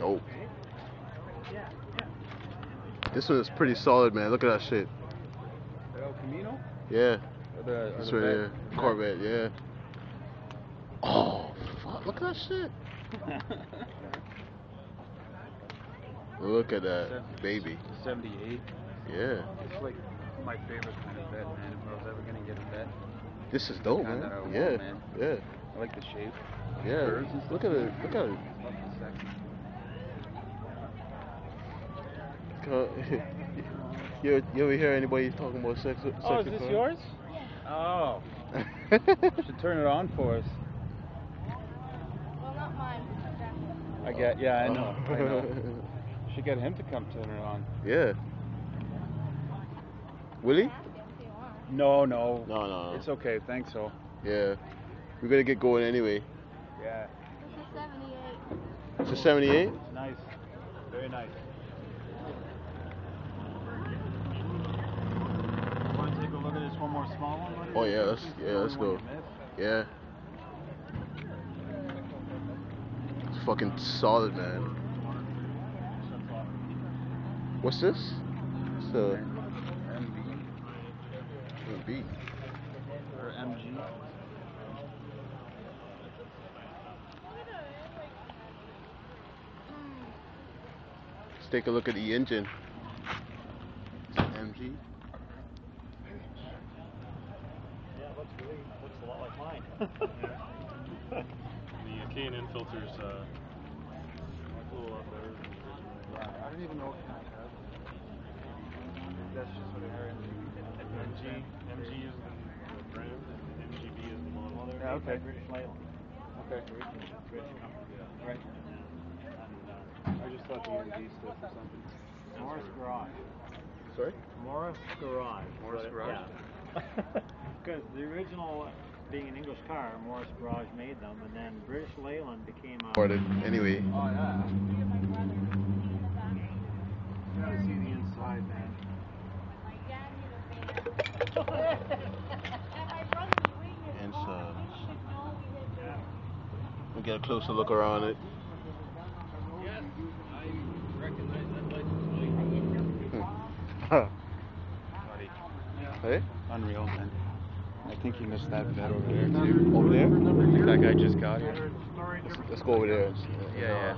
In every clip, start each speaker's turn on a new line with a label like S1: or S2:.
S1: dope. This one is pretty solid, man. Look at that shit.
S2: El Camino?
S1: Yeah.
S2: This
S1: right here. Corvette, yeah. Oh, fuck. Look at that shit. Look at that, baby.
S2: 78.
S1: Yeah.
S2: It's like my favorite kind of vet, man. If I was ever going to get a vet.
S1: This is dope, man. Yeah.
S2: Want, man.
S1: Yeah.
S2: I like the shape.
S1: Yeah. Look at it. Look at it. You ever hear anybody talking about sex?
S2: Oh, is this yours? Oh. Should turn it on for us.
S3: Well, not mine.
S2: I know. I know. Should get him to come turn it on.
S1: Yeah. Will he?
S2: No.
S1: No.
S2: It's okay. Thanks, so.
S1: Yeah. We're gonna get going anyway.
S2: Yeah.
S3: This is 78.
S1: It's a 78?
S2: Nice. Very nice. Want to take a look at this one more small one, buddy?
S1: Oh yeah, let's go. Yeah. It's fucking solid, man. What's this? It's a MB.
S2: Or MG.
S1: Let's take a look at the engine. It's an MG.
S4: Yeah, it looks a lot like mine. The K&N filters a little up there.
S2: I don't even know what kind of has. That's just what our
S4: MG is the brand, and MGB is the model.
S2: Yeah, okay.
S4: British Leyland.
S2: Okay.
S4: British company. Yeah.
S2: Right. I just thought the MG stood for something.
S4: Morris Garage.
S1: Sorry?
S4: Morris Garage.
S2: Morris Garage?
S4: Yeah. Because the original, being an English car, Morris Garage made them, and then British Leyland became a...
S1: Anyway.
S2: Oh, yeah. You gotta see the inside, man.
S1: Inside. We'll get a closer look around it.
S2: Yes, I recognize that license plate. Buddy.
S1: Hey?
S2: Unreal, man. I think you missed that vet over there, too.
S1: Over there?
S2: I think that guy just got here.
S1: Let's go over there.
S2: Yeah.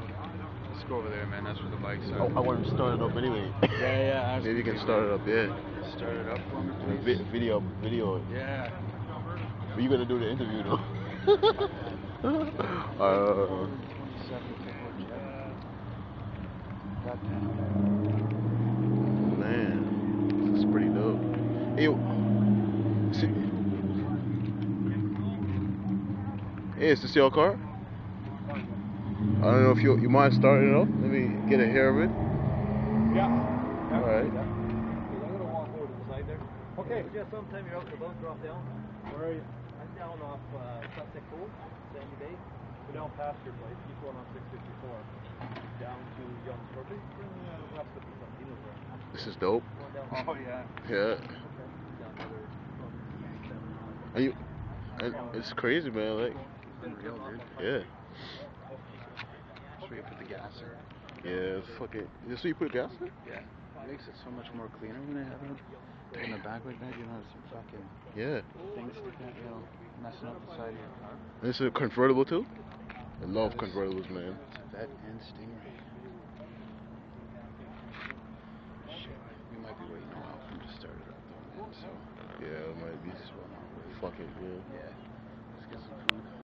S2: Let's go over there, man. That's where the bikes are.
S1: I want to start it up anyway.
S2: Yeah.
S1: Maybe you can start it up, yeah.
S2: Start it up for me, please.
S1: Video.
S2: Yeah.
S1: But you gonna do the interview though. Man, this is pretty dope. Hey, is this your car? I don't know if you mind starting it up. Let me get a hair of it.
S4: Yeah.
S1: All right.
S4: I'm gonna walk over to the side there. Okay. Yeah, sometime you're out in the bunker off down. Where are you? I'm down off Clasic, Sandy Bay. We're down past your place. Keep going on 654. Down to Young Trophy. West of the Santino's there.
S1: This is dope.
S2: Oh, yeah.
S1: Yeah. Are you? It's crazy, man. Like.
S2: Unreal, dude.
S1: Yeah.
S2: That's where you put the gas in.
S1: Yeah. It's fucking. This where you put gas in?
S2: Yeah. It makes it so much more cleaner when they have it in the back like that. You know, some fucking things sticking out, you know, messing up the side of your car.
S1: This is a convertible too? I love convertibles, man.
S2: It's a Vet and Stingray. Shit. We might be waiting a while for him to start it up though, man. So
S1: yeah, it might be.
S2: Might as well not wait.
S1: Fuck it, yeah.
S2: Yeah. Let's get some food.